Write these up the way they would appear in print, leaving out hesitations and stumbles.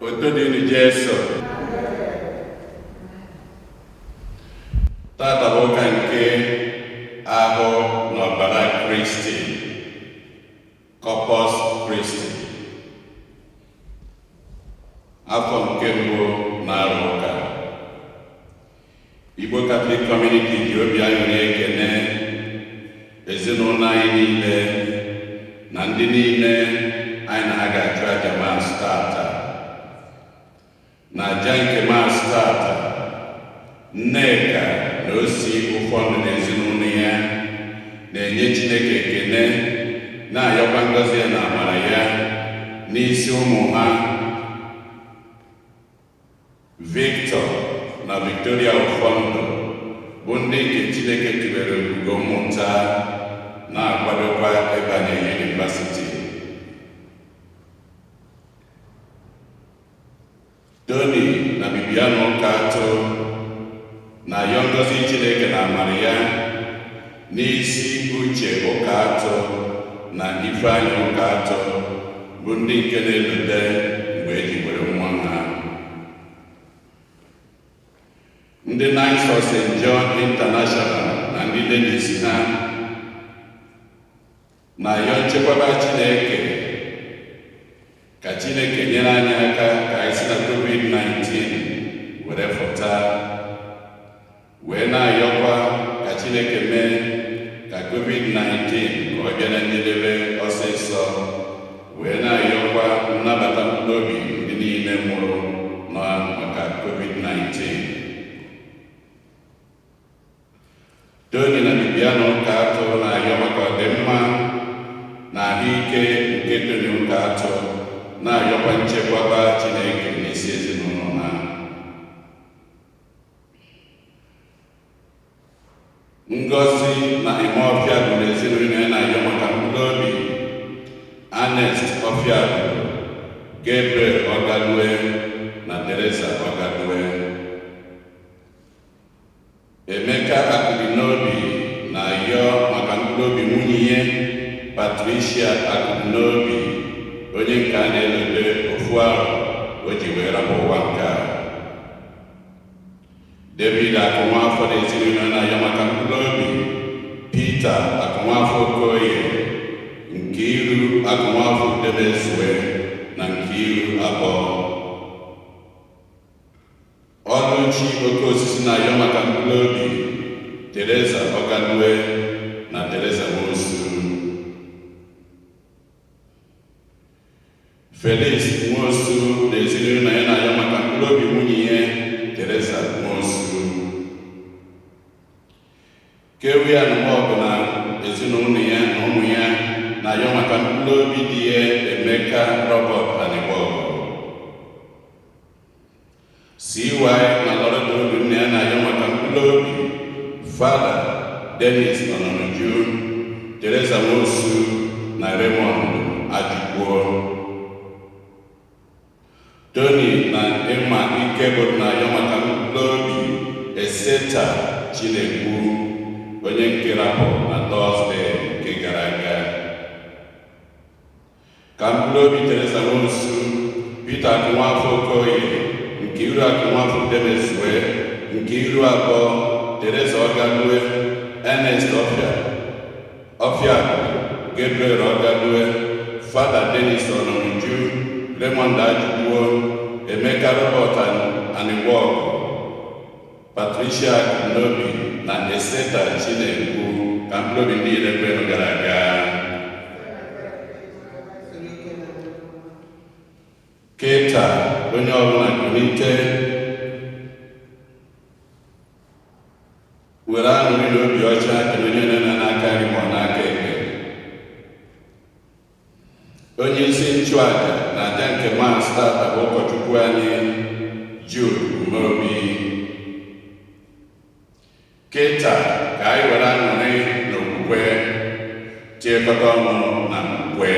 Otodini Jesu. Tata boka nke ahụ n'ọbara Christi. Corpus Christi. Afọ nke mbụ na-arụ ụka. Igbo Catholic Community ji obi anyị na-ekene ezinụlọ anyị niile na ndị niile anyị na ha ga-achụ aja Mass tata. Na aja nke Mass tata, Nneka na osi ụfọdụ n'ezinụlọ ya na-enye Chineke ekene na-ayọkwa ngọzi ya na amara ya n'isi ụmụ ha Victor na Victoria ụfọdụ bụ ndị nke Chineke tubere ugo mmụta na-akwadokwa ịbanye yunivasiti. Tony na Bibiano Kato na-ayọ ngọzi Chineke na amara ya n'isi Uche Ụkaatọ na Ifeanyị Ụkaatọ bụ ndị nke na-elote mgbe eji were nwa ha. Ndị Knights of St. John International na ndị ladies ha na-ayọ nchekwaba Chineke ka Chineke nyere anyị aka ka anyị si na COVID-19 were fụta, wee na-ayọkwa ka Chineke mee ka COVID-19 ka ọ bịa na njedebe ọsịsọ, wee na-ayọkwa nnabata mkpụrụ obi ndị niile nwụrụ maka COVID-19. Tony na Bibiano Ụkaatọ na-ayọ maka ọdịmma na ahụike nke Tony Ụkaatọ, na-ayọkwa nchekwaba Chineke n'isi ezinụlọ ha. Ngọzi na Ime Ọfịagụ na ezinụlọ ya na-ayọ maka mkpụrụ obi Ernest Ọfịagụ, Gabriel Ọgadue na Teresa Ọgadue. Emeka Akụdịnobi na-ayọ maka mkpụrụ obi nwunye ya Patricia Akụdịnobi, onye nke a na-elote ofu ahụ o ji wee rapụ ụwa nke a. David Akụnwafọ na ezinụlọ na-ayọ maka mkpụrụ obi Peter Akụnwafọ Okoye, Nkiru Akụnwafọ Udemezue na Nkiru Abọọ. Ọlụchi Okeosisi na-ayọ maka mkpụrụ obi Teresa Ọgadue na Teresa Nwosu. Felix Nwosu na ezinụlọ ya na-ayọ maka mkpụrụ obi nwunye ya Teresa Nwosu. Kewian Nwọgụ na ezinụlọ ya na ụmụ ya na-ayọ maka mkpụrụ obi di ya Emeka Robert Anịgbọgụ. CY na Lọrọda Olunne ya na-ayọ maka mkpụrụ obi Fada Dennis Ọnọnụju, Teresa Nwosu na Raymond Ajụkwuo. Tony na Emma Ikebụ na-ayọ maka mkpụrụ obi Eseta Chinekwu, onye nke rapụ na Tọzdee nke gara aga. Ka mkpụrụ obi Teresa Nwosu, Peter Akụnwafọ Okoye, Nkiru Akụnwafọ Udemezue, Nkiru Abọọ, Teresa Ọgadue, Ernest Ọfịagụ, Gabriel Ọgadue, Fada Dennis Ọnọnụju, Raymond Ajụkwuo, Emeka Robert Anịgbọgụ, Patricia Akụnobi na Eseta Chinekwu. Ka mkpụrụ obi niile kwenụ gara aga. Keta onye ọbụla kulite were aṅụrị na obi ọcha kere onye nọ n'aka nri ma n'aka ekpe. Onye isi nchụaja na aja nke Mass tata bụ ụkọchukwu anyị Jude Umeobi. Keta ka anyị were aṅụrị na okwukwe tiekọta ọnụ na okwukwe.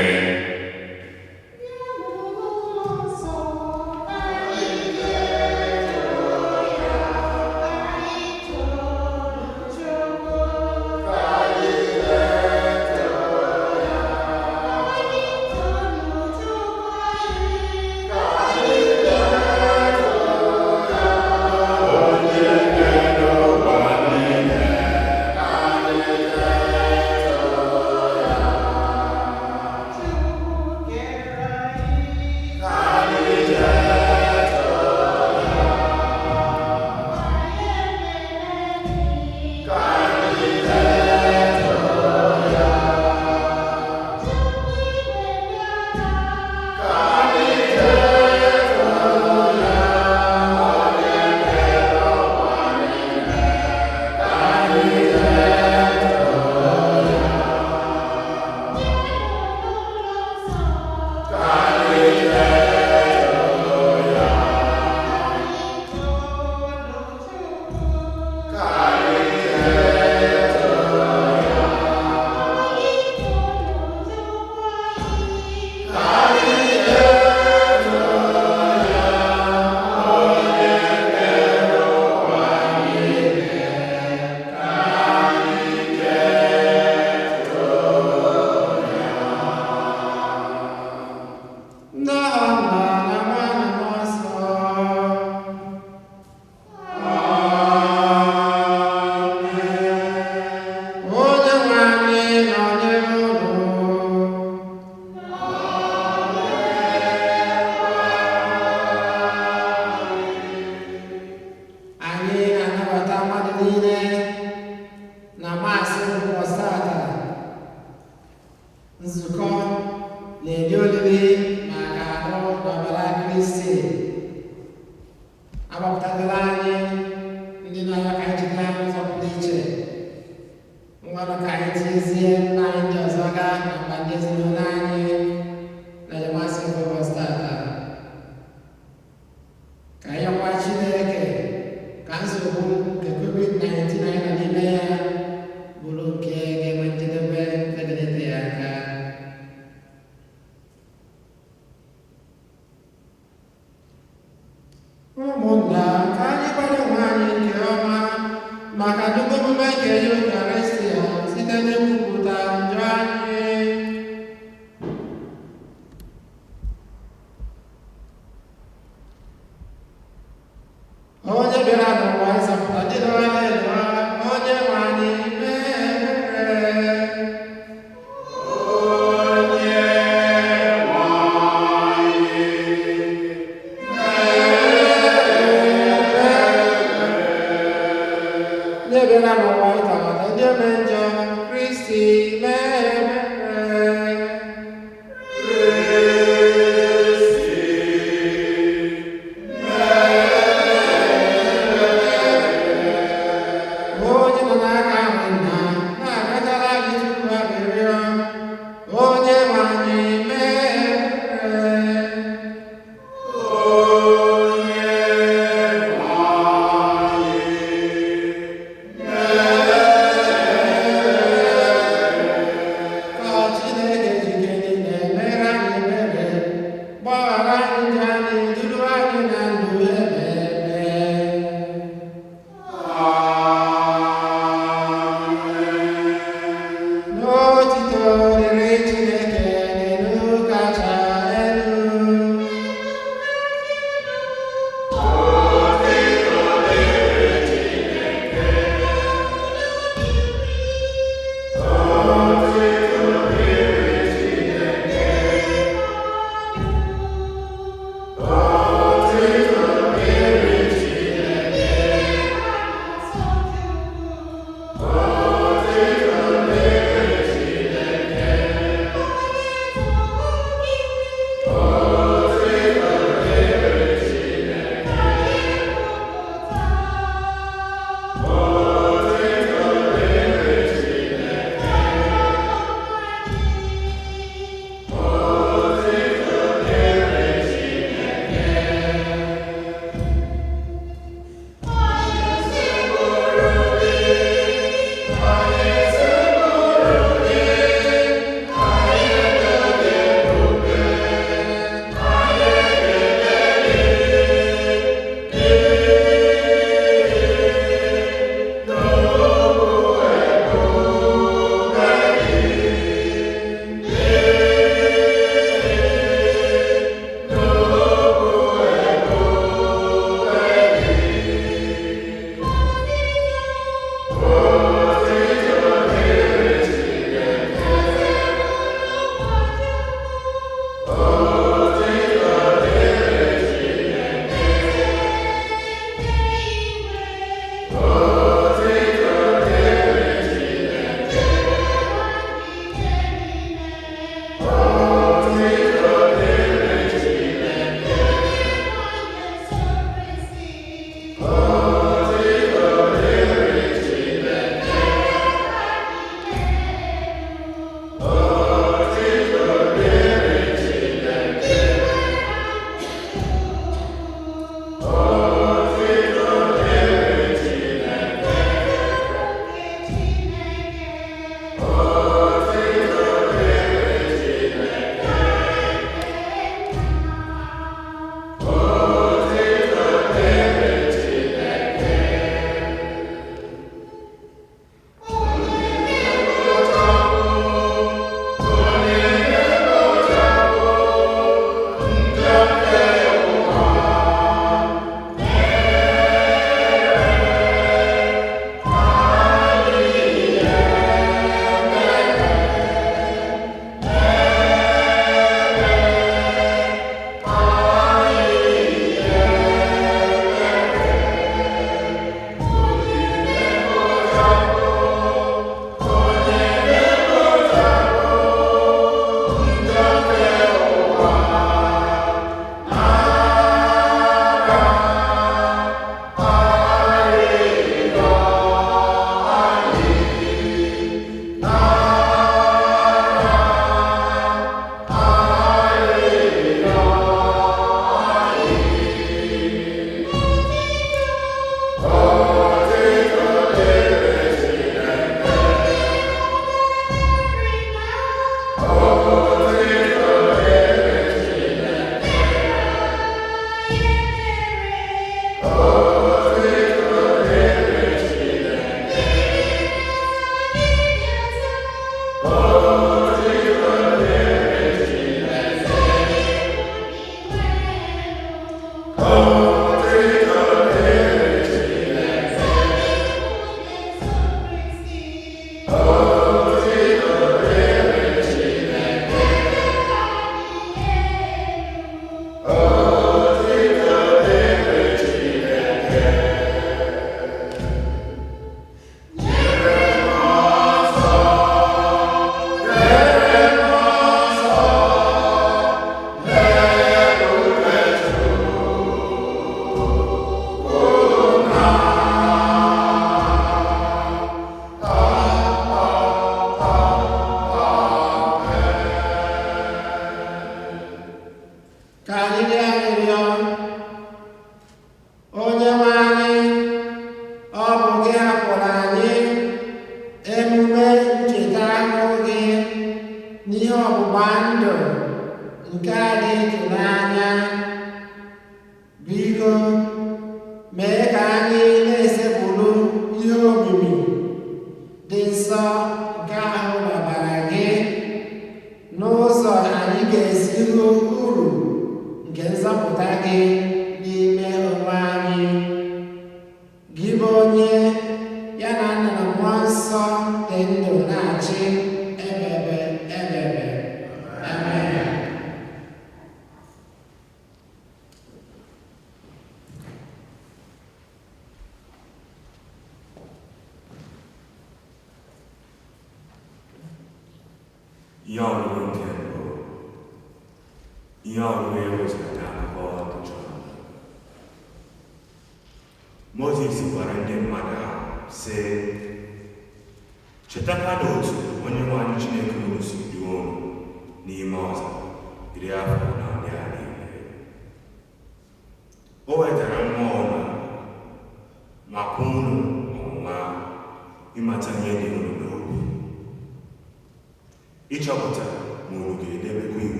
Yeah. agbapụtagoro anyị ndị na-arịọ ka anyị jide anyị ụzọ pụrụ iche ngwanụ ka anyị tinyezie nna anyị ndị ọzọ gaa na mba ndị ezinụlọ anyị na nyemasị nke ụbọchị tata ka anyị yọkwa Chineke ka nsogbu nke COVID-19 anyị nọ n'ime ya bụrụ nke ga-enwe njedebe nke ga-edete ya aka. Ụmụnna, ka anyị gbara onwe anyị nke ọma maka nnukwu emume nke Kristi site n'ikwupụta njọ anyị. Onye bịara n'ụwa ịzọpụta ndị nọ n'ụwa, onye nwe anyị mee ebere. Onye bịara n'ụwa ịzọpụta ndị ome njọ, Kristi mee ebere.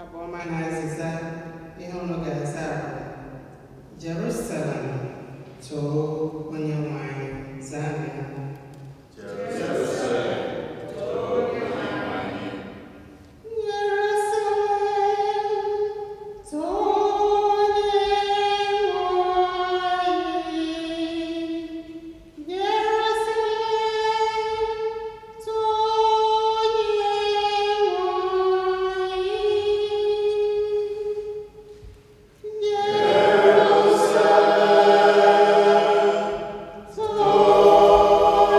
Aboma na azịza ihe unu ga-aza bụ Jerusalem too Onyenwe anyị, zaa ya. Oh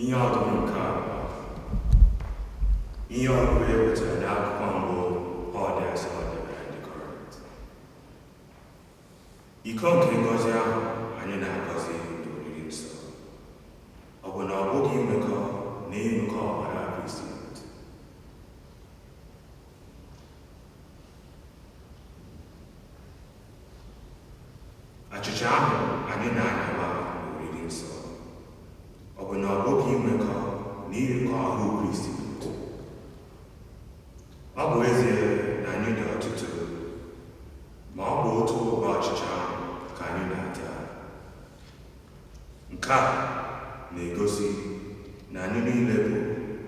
Ihe ọgụgụ nke abụọ. Ihe ọgụgụ e wetara n'akwụkwọ mbụ Pọl dere ndị Kọrint. Iko nke ngọzi ahụ anyị na-agọzi n'oriri nsọ. Ọ bụ na ọ bụghị imekọ na ịṅụkọ ọbara Kristi. Achịcha ahụ anyị na-anyaba n'oriri nsọ. Ọ bụ na ọ bụghị imekọ na ịṅụkọ ahụ Kristi. Ọ bụ ezie na anyị dị ọtụtụ, ma ọ bụ otu ụgbọ ọchịcha ahụ ka anyị na-ata. Nke a na-egosi na anyị niile bụ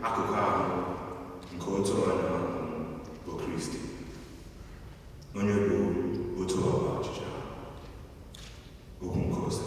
akụkụ ahụ nke otu onye ahụ bụ Kristi, onye bụ otu ọgba ọchịcha. Okwu nke ose.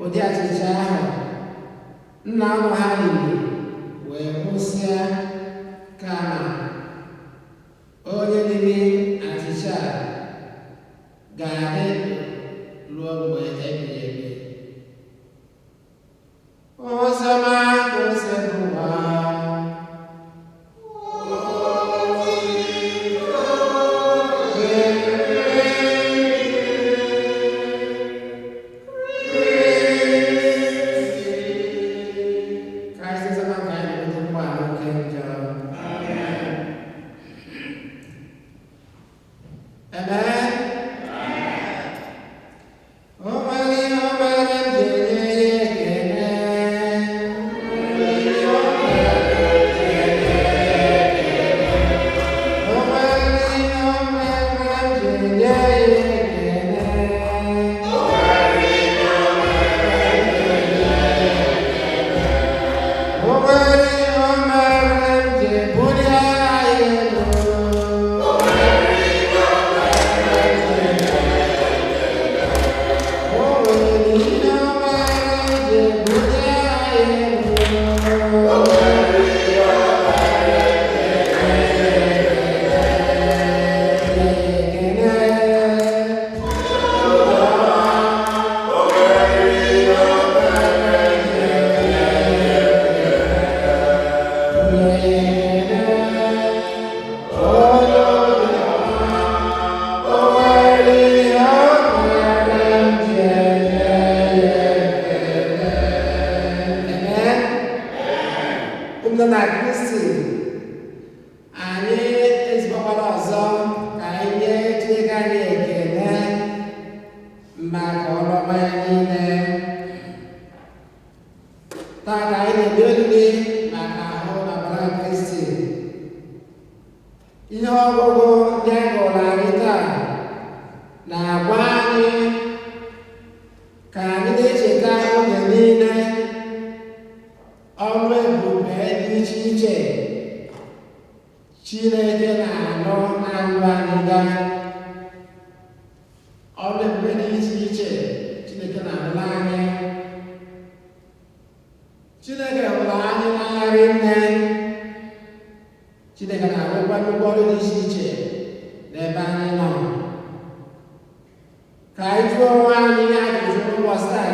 Ụdị achịcha ahụ ebighị ebi. Oziọma nke ose bụ ụwa. Na Christi anyị ezigbokwara ọzọ ka anyị nye Chineke anyị ekele maka ọrụ ọma ya niile. Taa ka anyị na-ebi olili maka ahụ na ọbara Kristi. Ihe ọgụgụ ndị anyị gụrụ anyị taa na-agwa anyị ka anyị na-echeta oge niile ọrụ ebube dị iche iche Chineke na-anụ na ndụ anyị gaa. Ọrụ ebube dị iche iche Chineke na-anụ anyị. Chineke hụrụ anyị n'anya rinne. Chineke na-arụkwa nnukwu ọrụ dị iche iche n'ebe anyị nọ. Ka anyị jụọ onwe anyị ajụjụ n'ụbọchị taa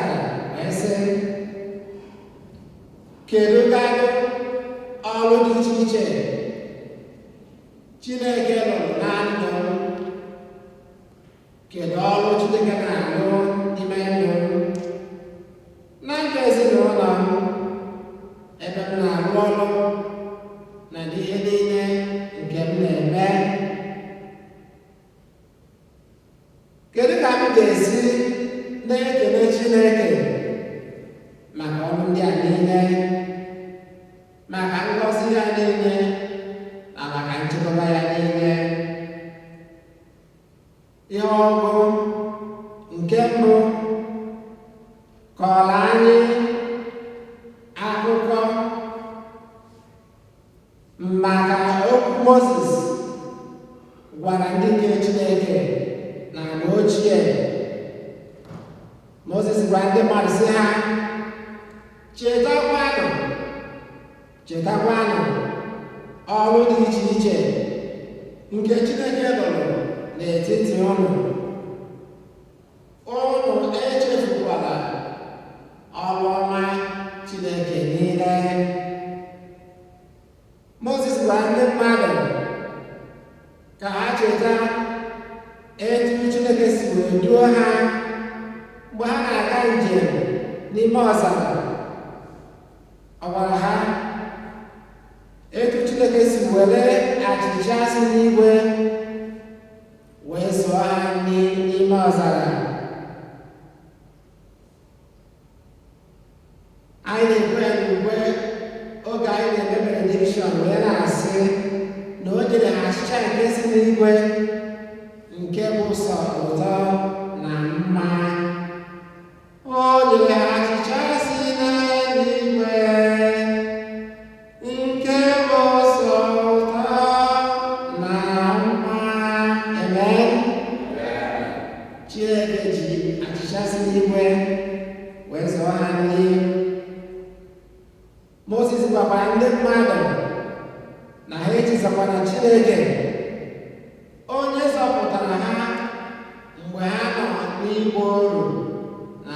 wee sị, kedu gadị ọrụ dị iche iche Chineke rụrụ na ndụ m? Kedu ọrụ Chineke na-arụ n'ime ndụ m, na ndụ ezinụlọ m, ebe m na-arụ ọrụ na ihe niile nke m na-eme? Kedu ka m ga-esi na-ekele Chineke maka ọrụ ndị a niile, maka ngọzi ya niile, na maka nchekwa ya niile? Ihe ọgụ nke mbụ kọrọ anyị akụkọ maka okwu Mozis gwara ndị nke Chineke na mgbe ochie. Mozis gwara ndị mmadụ sị ha, chetakwanụ ọrụ dị iche iche nke Chineke rụrụ n'etiti unu. Unu echefukwala ọrụ ọma Chineke niile. Mozis gwara ndị mmadụ ka ha cheta etu Chineke si wee duo ha mgbe ha na-aga njem n'ime ọzara. Ọ gwara ha etu Chineke si were achịcha si n'igwe wee zụọ ha n'ime ọzara. Anyị na-ekwe n'ugwe oge anyị na-eme benediction wee na-asị na o nyere ha achịcha nke si n'igwe nke bụ sọ ụtọ na mma. O nyere ha achịcha si n'eluigwe nke bụ sọ ụtọ na mma. Amen. Chineke ji achịcha si n'igwe wee zụọ ha nri. Moses gwakwara ndị mmadụ na ha echezọkwara Chineke onye zọpụtara ha mgbe ha nọ n'igwe oru na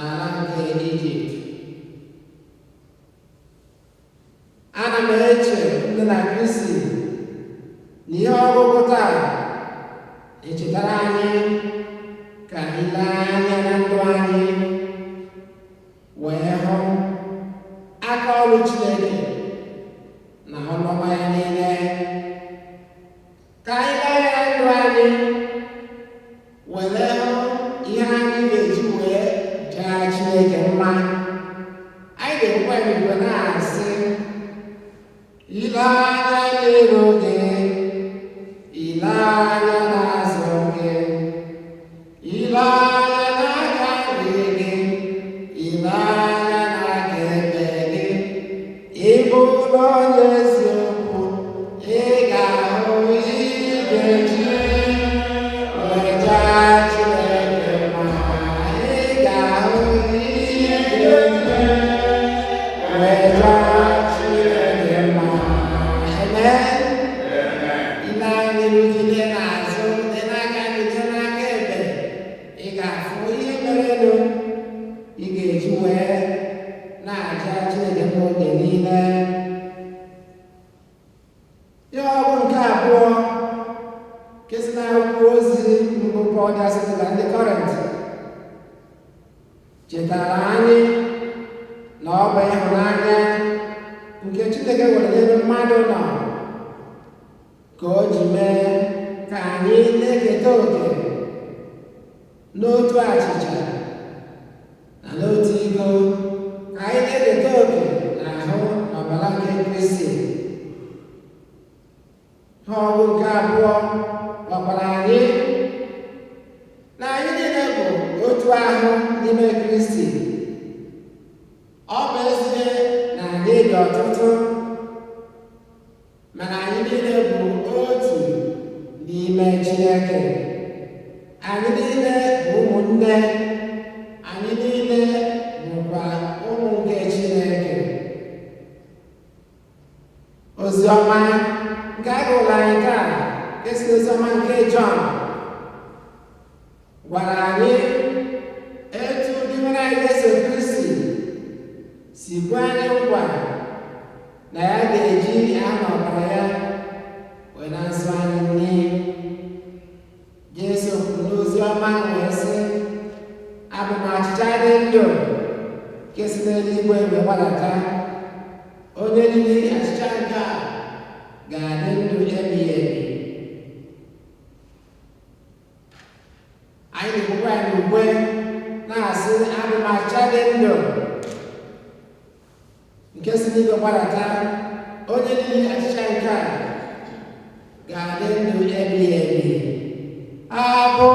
Chineke mma. Anyị ga-ekwe igwe na-asị ile anya n'iru gị, ile anya n'azụ gị, ile anya n'aka nri gị, ile anya n'aka ekpe gị. Ị bụrụ onye eziokwu, ị ga-ahụ ihe ga-eji weja Chineke mma. Ị ga-ahụ ihe ga-eji weja Chineke mma. Amen. Ile anya n'iru gị, lee n'azụ, lee n'aka nri, lee n'aka ekpe. Ị ga-afụ ihe merenụ ị ga-eji wee na-aja Chineke mma oge niile. Ihe ọ bụ nke abụọ nke si n'akwụkwọ ozi mbụ Pọl dasịtara ndị Kọrịntị chetara anyị na ọ bụ ịhụnanya nke Chineke nwere n'ebe mmadụ nọ ka o ji mee ka anyị na-eketa oke n'otu achịcha na n'otu iko, ka anyị na-eketa oke n'ahụ na ọbara nke Kristi. Ha ọ bụ nke abụọ gwakwara anyị na anyị niile bụ otu ahụ n'ime Kristi. Ọ bụ ezie na anyị dị ọtụtụ, mana anyị niile bụ otu n'ime Chineke. Anyị niile bụ ụmụnne, anyị niile bụkwa ụmụ nke Chineke. Oziọma nke a gụrụ anyị taa, nke si n'oziọma nke Jọn, gwara anyị etu ndị nwere anyị Jesu Kristi si bụ anyị nkwa na ya ga-eji anụ ọbara ya wee na-azụ anyị nri. Jesu kwuru n'oziọma wee sị, abụ m achịcha dị ndụ nke si n'eluigwe wee gbadata. Onye riri achịcha nke a ga-adị ndụ ebighị ebi. Anyị na-ekwukwa ya n'ugwe na-asị, abụ m achịcha dị ndụ nke si n'igwe gbadata. Onye riri achịcha nke a ga-adị ndụ ebighị ebi. Abụ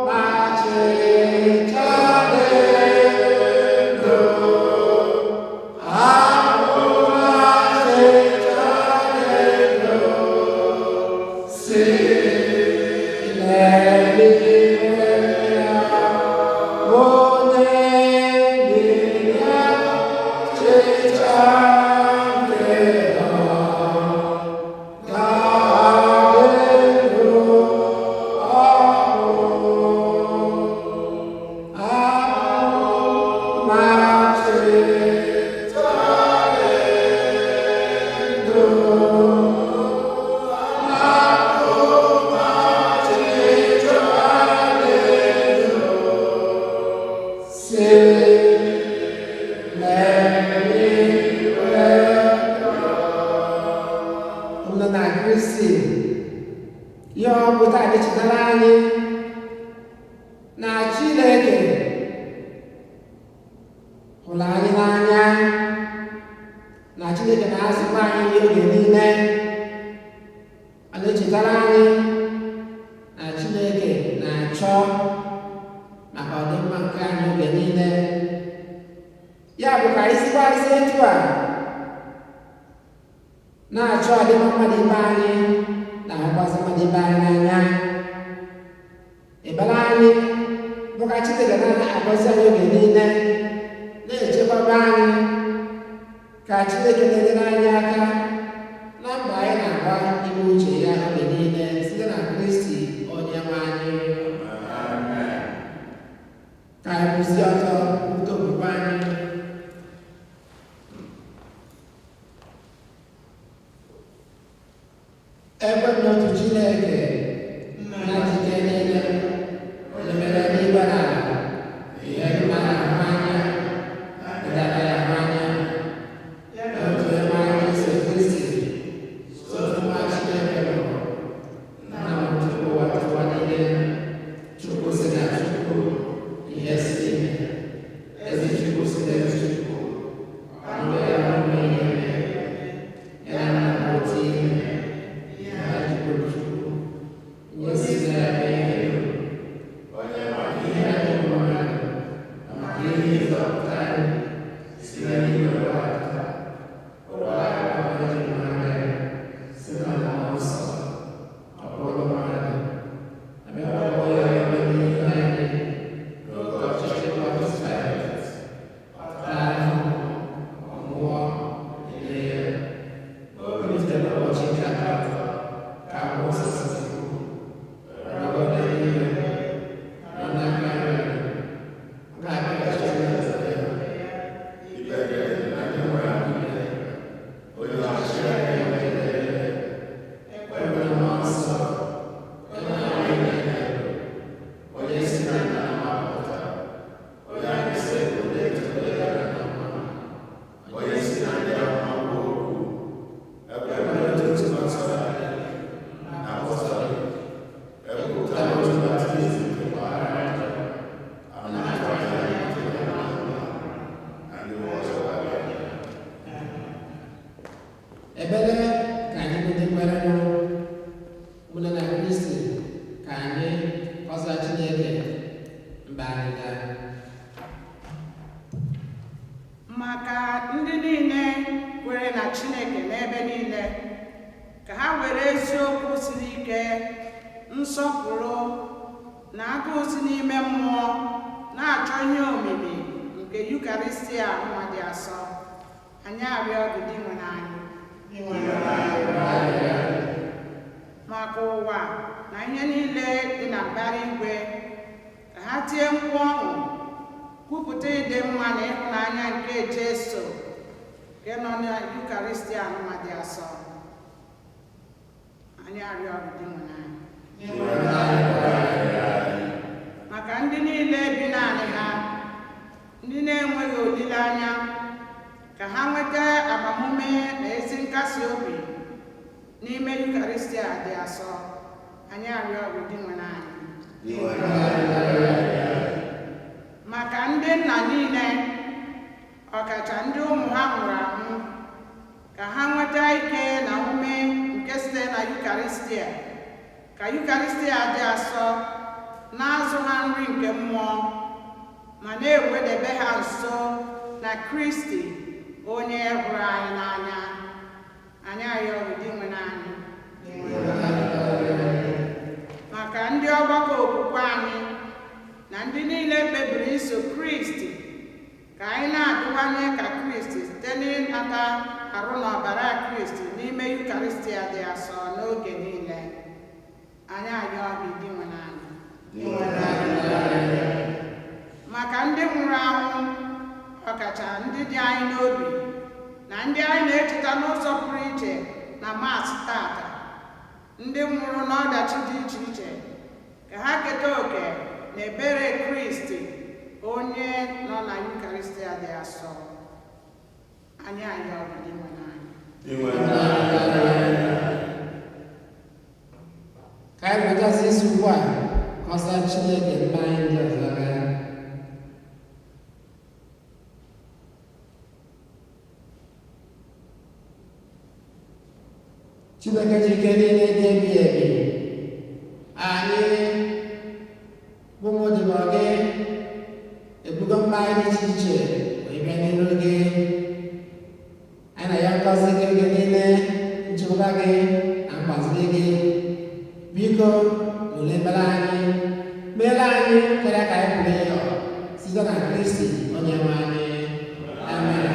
m achịcha dị ndụ, abụ m achịcha dị ndụ si n'eluigwe bịa. Onye riri achịcha nke a ga-adị ndụ ọhụụ. Abụ m achịcha dị ndụ, abụ m achịcha dị ndụ si n'eluigwe bịa. Ụmụnne na Kristi, ihe ọ bụ taa ga-echetara anyị na Chineke hụrụ anyị n'anya, na Chineke na-azụkwa anyị n'oge niile. Ọ na-echetara anyị na Chineke na-achọ maka ọdịmma nke anyị oge niile. Ya bụ ka anyị sikwazi etu a na-achọ ọdịmma mmadụ ibe anyị na ahụkwazị mmadụ ibe anyị n'anya. Ebere anyị bụ ka Chineke na-agọzi anyị oge niile, na-echekwaba anyị, ka Chineke na-enyere anyị aka na mba anyị na-agba ime uche ya oge niile site na Kristi onye nwe anyị. Ka anyị kwụsị ọtọ kwupụta okwukwe anyị. Ekwe m n'otu Chineke na njike niile, onye mere n'igwe na ala, ihe dị mma na-ahụ anya, ịdaba ya ahụ anya, ya na otu onye nwe anyị Jesu Kristi, otu nwa Chineke bụ na Chukwu ụwa niile. Chukwu si na Chukwu ihe si ime. Ezi ekpere ka anyị ndị kwerenụ mụna na Kristi ka anyị kọsa Chineke mgbe anyị gaa. Maka ndị niile kwere na Chineke n'ebe niile, ka ha were eziokwu siri ike, nsọpụrụ na agụụ si n'ime mmụọ na-achọ ihe omimi nke Yukaristia nwa dị asọ, anyị arịọ gị dị nwere anyị maka ụwa na ihe niile dị na mbara igwe, ka ha tie mkpu ọṅụ, kwupụta ịdị mma na ịhụnanya nke Jesu nke nọ na Yukaristia nwa dị asọ, anyị arịọ gị dị nwere anyị maka ndị niile bi naanị ha, ndị na-enweghị olileanya, ka ha nweta agbamume na ezi nkasi obi n'ime Yukaristia dị asọ, anyị arịọ gị dị nwere anyị maka ndị nna niile, ọkacha ndị ụmụ ha nwụrụ anwụ, ka ha nweta ike na ume nke site na Yukaristia, ka Yukaristia dị asọ na-azụ ha nri nke mmụọ ma na-ewedebe ha nso na Christi onye hụrụ anyị n'anya, anyị arịọ gị dị nwere anyị maka ndị ọgbakọ okwukwe anyị na ndị niile kpebiri iso Kristi, ka anyị na-adịwanye ka Kristi site n'ịnata arụ na ọbara Kristi n'ime Yukaristia dị asọ n'oge niile, anyị arịọ gị dị nwere anyị maka ndị nwụrụ anwụ, ọkacha ndị dị anyị n'obi na ndị anyị na-echeta n'ụzọ pụrụ iche na Mass tata, ndị nwụrụ n'ọdachi dị iche iche, ka ha keta oke na ebere Kristi onye nọ na Yukaristia dị asọ, anyị arịọ gị dị nwere anyị ka anyị wetazi isi ugbu a kọsa Chineke mgbe anyị ndị ọzọ gaa. Chineke ji ike niile dị ebighị ebi, anyị bụ ụmụodibo gị ebugo mba anyị dị iche iche wee bịa n'iru gị, anyị na ya ngọzi gị oge niile, nchekwa gị na mgbaziri gị. Biko n'ule mere anyị karịa ka anyị pụrụ ịyọ site na Kristi onye nwe anyị. Amen.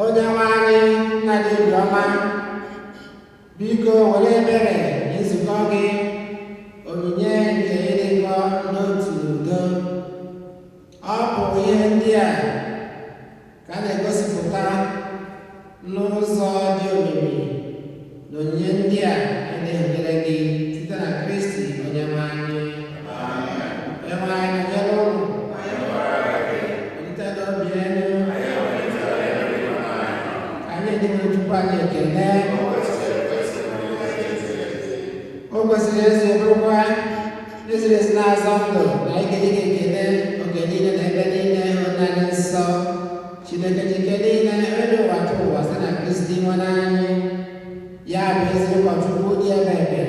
Onye nwe anyị nna dị obiọma, biko were ebere nzukọ gị onyinye nke ịdị ndị a ka a na-egosipụta n'ụzọ dị omimi na onyinye ndị a anyị na-enyere gị site na Kristi Onyenwe anyị. Onyenwe anyị nọnyere ụnụ. Welite n'obi elu. Ka anyị enyewe Chukwu anyị ekele. O kwesịrị ezi bụrụkwa eziri ezi na-azọ ndụ na anyị ga-enye gị ekele oge niile na ebe niile onye anyị nsọ. Chineke jike niile elu ụwa tụ ụwa site na Kristi nwanne anyị. Ya bụ ezi ụkọchukwu dị ebere,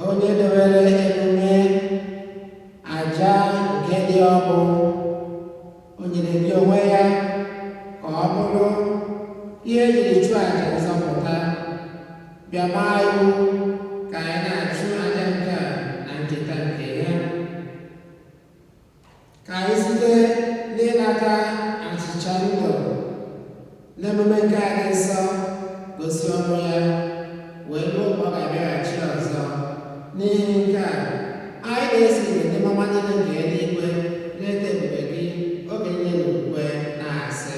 onye dowere emume aja nke dị ọkụ. O nyere gị onwe ya ka ọ bụrụ ihe ejiri chụọ aja nzọpụta. Bịa maa iwu ka anyị na-achụ aja nke a na ncheta nke ya. Ka anyị site n'ịnata achịcha ndụ n'emume nke a dị nsọ gosi ọnụ ya wee ruo mgbe ọ ga-abịaghachi ọzọ. N'ihi nke a, anyị na-esi ndị mama niile nke eluigwe na-eto ebube gị oge niile n'okwukwe na-asị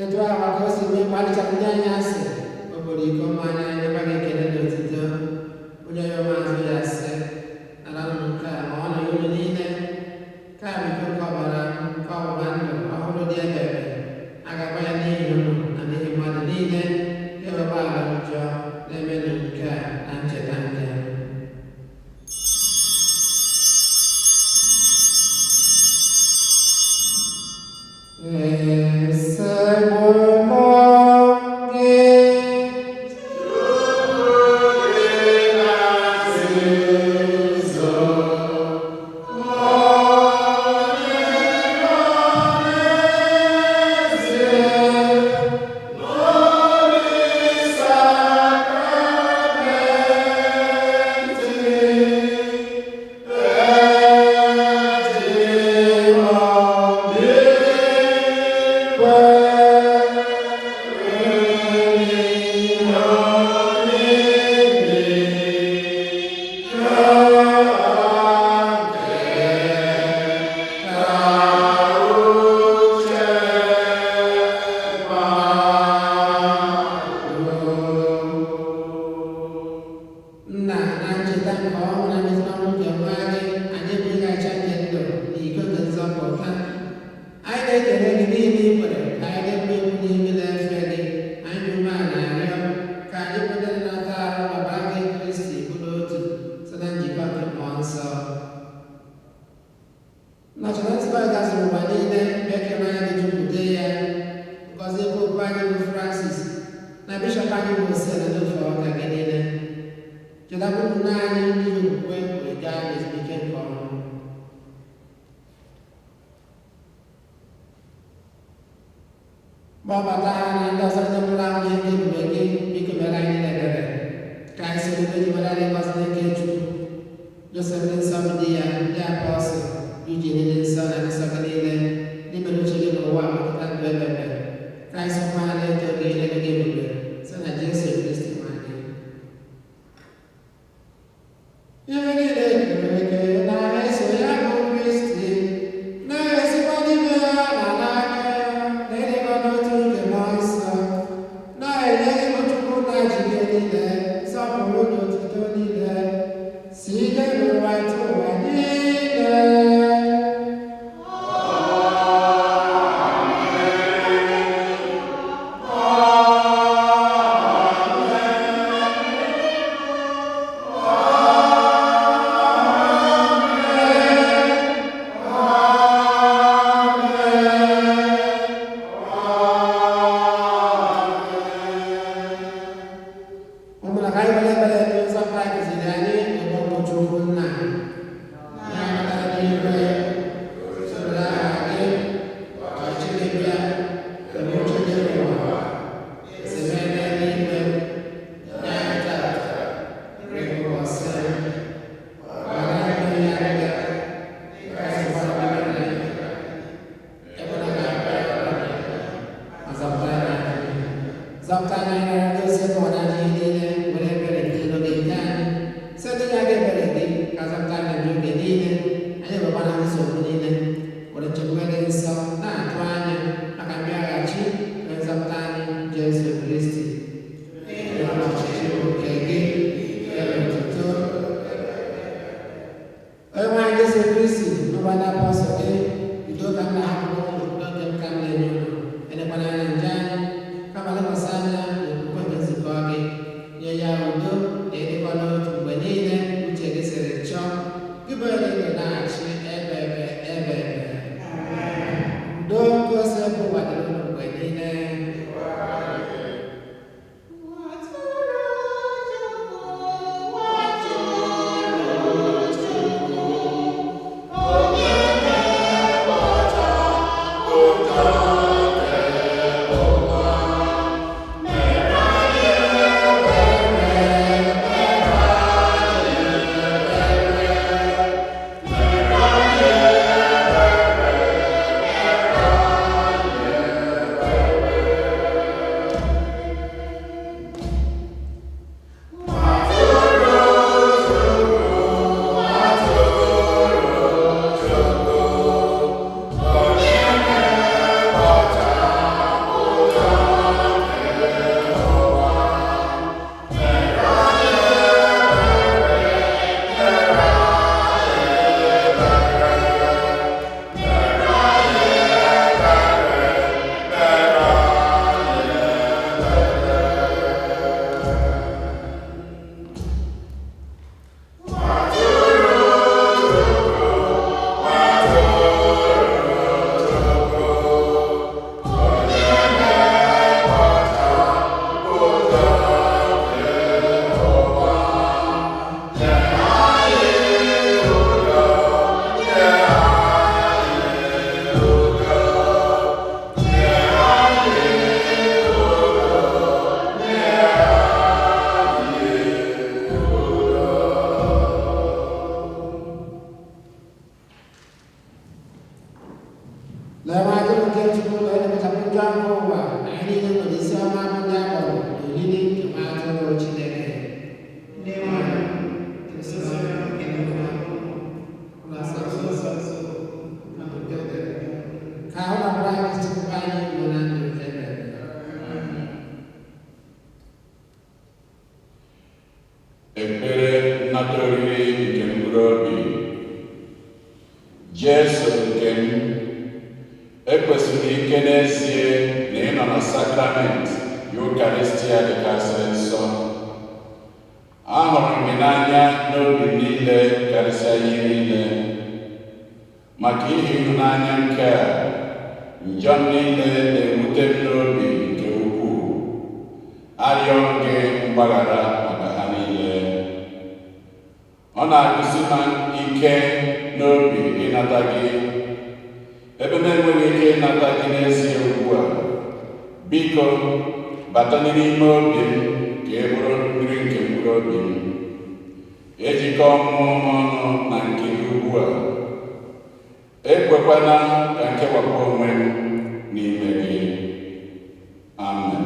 etu ahụ maka o si mee kpalịcha ndị anyị asị obodo iko mmanya anyị gbaghị ekele na otito onye ya maazụ ya asị alanụ nke a ma ọ nọ unu niile ka a biko nke ọbara nke ọgbụgba ndụ ọhụrụ dị ebere a ga-agba ya n'ihi unu na n'ihi mmadụ niile ga-ewekwa ala njọ na-emenụ nke a na ncheta nke National Spiders ụwa niile ekele anyị jupụta ya ngọzi popu anyị bụ Francis na bishọp anyị bụ Osena n'ofe ọka gị niile chetakwa ụmụnne anyị ndị okwukwe wee gaa ezumike nke ọrụ. Ma ọ bata ha na ndị ọzọ ndị nwụrụ anwụ ihe nke ebube gị biko mere anyị na-ebere ka anyị soro ibe jibara anyị ngọzi n'ike Chukwu Josef dị nsọ bụ di ya ndị apọstụl iji niile nsọ na nsọ gị niile n'imere uche gị n'ụwa mepụta ndụ ebebe ka anyị sọkwa ha na-eto gị ile gị ebube site na Jesu Kristi nwa gị. Ihe niile kere eke na-eso ya bụ Kristi na-esikwa n'ime ya na n'aka na-edekọ n'otu nke mmụọ nsọ na-enye gị Chukwu na jike niile nsọpụrụ na otuto niile si ike n'ụwa tụ ụwa niile. Jesu nke m, ekwesịrị ike n'ezie na ị nọ na sakramenti Eucharistia dịgasịrị nsọ. Ahụrụ m gị n'anya n'obi niile karịsịa ihe niile. maka ihe ịhụnanya nke a, njọ niile na-ewute m n'obi nke ukwuu. Arịọ m gị mgbaghara maka ha niile. Ọ na-agụsi m ike n'obi ịnata gị, ebe m enweghị ike ịnata gị n'ezie ugbu a. Biko, bata n'ime obi m ka ị bụrụ mmiri nke mkpụrụ obi m. Ejikọ mmụọ m ọnụ na nke gị ugbu a. Ekwekwana ka nkewapụ onwe m n'ime gị. Amen.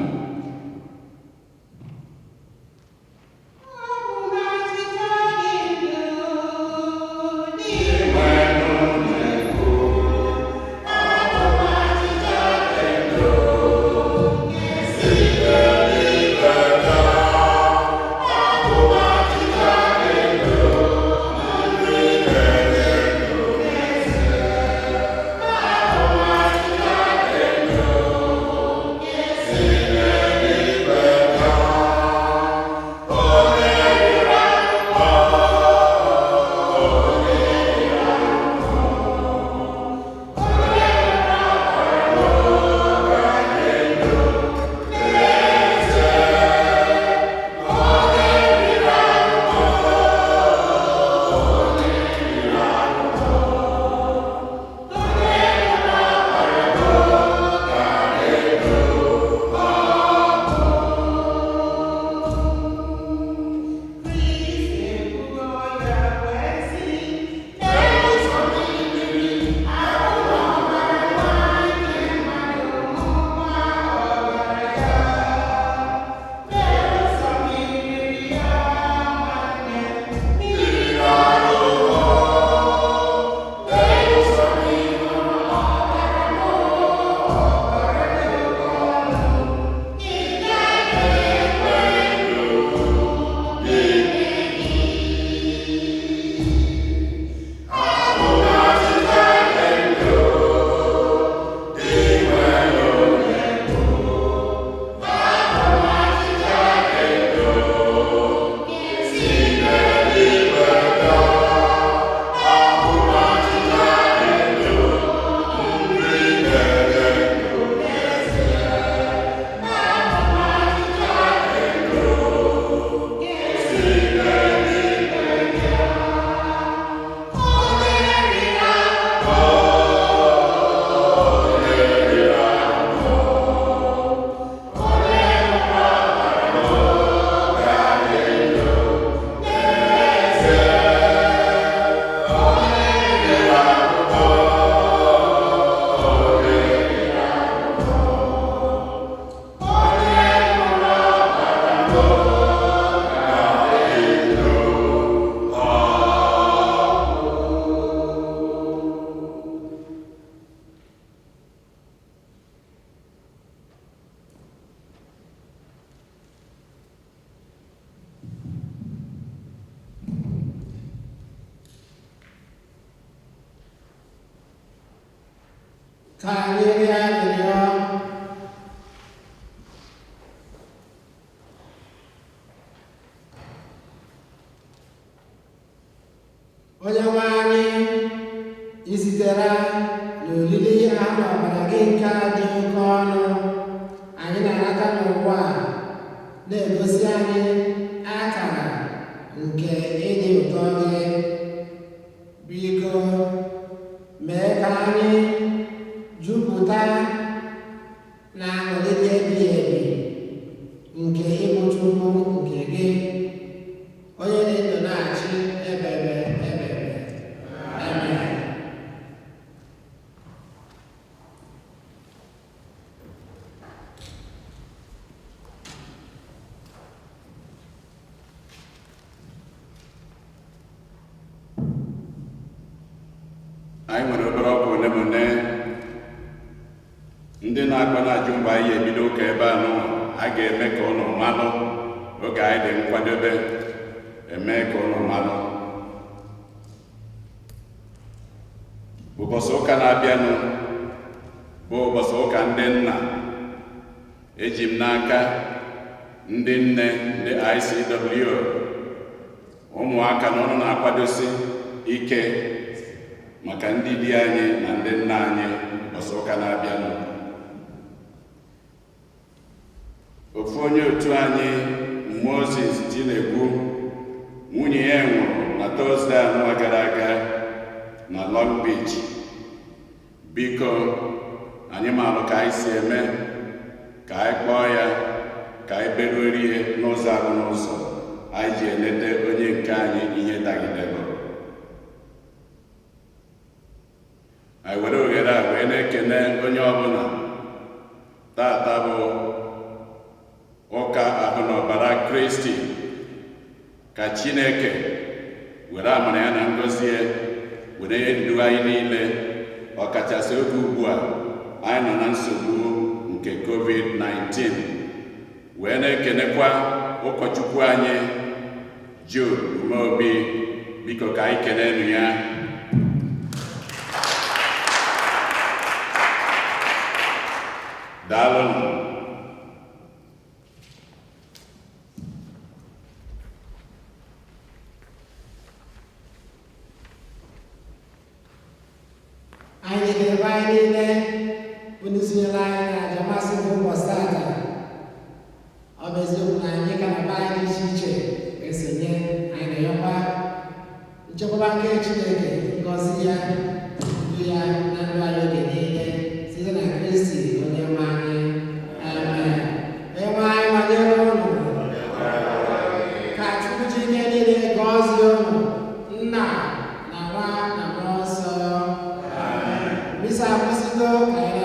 Ka anyị rịọ arịrịọ. Onyenwe anyị, i sitere n'olili ahụ ọbara gị nke a dị oke ọnụ anyị na-anata n'ụwa a, na-egosi anyị akara nke ịdị ụtọ gị. Biko, mee ka anyị jupụta na aṅụrị dị ebighị ebi nke ịbụ Chukwu nke gị, onye na-edo na-achị ebebe ebebe. Amen. Anyị nwere obere ọkụ ole ma ole ndị na-akpa na-ajụ mgbe anyị ebido ụka ebe anụ a ga-eme ka ụnụ mmanụ oge anyị dị nkwadebe eme ka ụnụ mmanụ. Ụbọchị ụka na-abịanụ bụ ụbọchị ụka ndị nna. Eji m n'aka ndị nne ndị ICW ụmụaka na ọnụ na-akwadosi ike maka ndị di anyị na ndị nna anyị ọsọ ụka na-abịanụ. Ofu onye otu anyị Moses Chinegwu, nwunye ya nwụrụ na Tọzdee anọ gara aga na Long Beach. Biko anyị maara ka anyị si eme ka anyị kpọọ ya ka anyị beruere ihe n'ụzọ ahụ n'ụzọ anyị ji enete onye nke anyị ihe dagidere. Anyị were ohere a wee na-ekene onye ọbụla. Tata bụ ụka ahụ n'ọbara Christi. Ka Chineke were amara ya na ngọzi ya were ihe ndu anyị niile, ọkachasị oge ugbu a anyị nọ na nsogbu nke COVID-19. Wee na-ekenekwa ụkọchukwu anyị Joe Umeobi. Biko ka anyị kenenu ya. Daalụnụ. Anyị ga-ebe anyị niile unu sonyere anyị na aja masị bụ ụbọchị tata. Ọ bụ eziokwu na anyị ka na-ebe anyị dị iche iche esonye. Anyị na-eyọkwa nchekwaba nke Chineke, ngọzi ya, ndu ya na ndụ anyị oge niile site na Kristi onye nwe anyị. Amen. Enwe anyị nọnyere unu. Ka Chukwu Chineke niile gọzie unu, Nna na Nwa na Mmụọ Nsọ. Bisa akwụsịgo ka anyị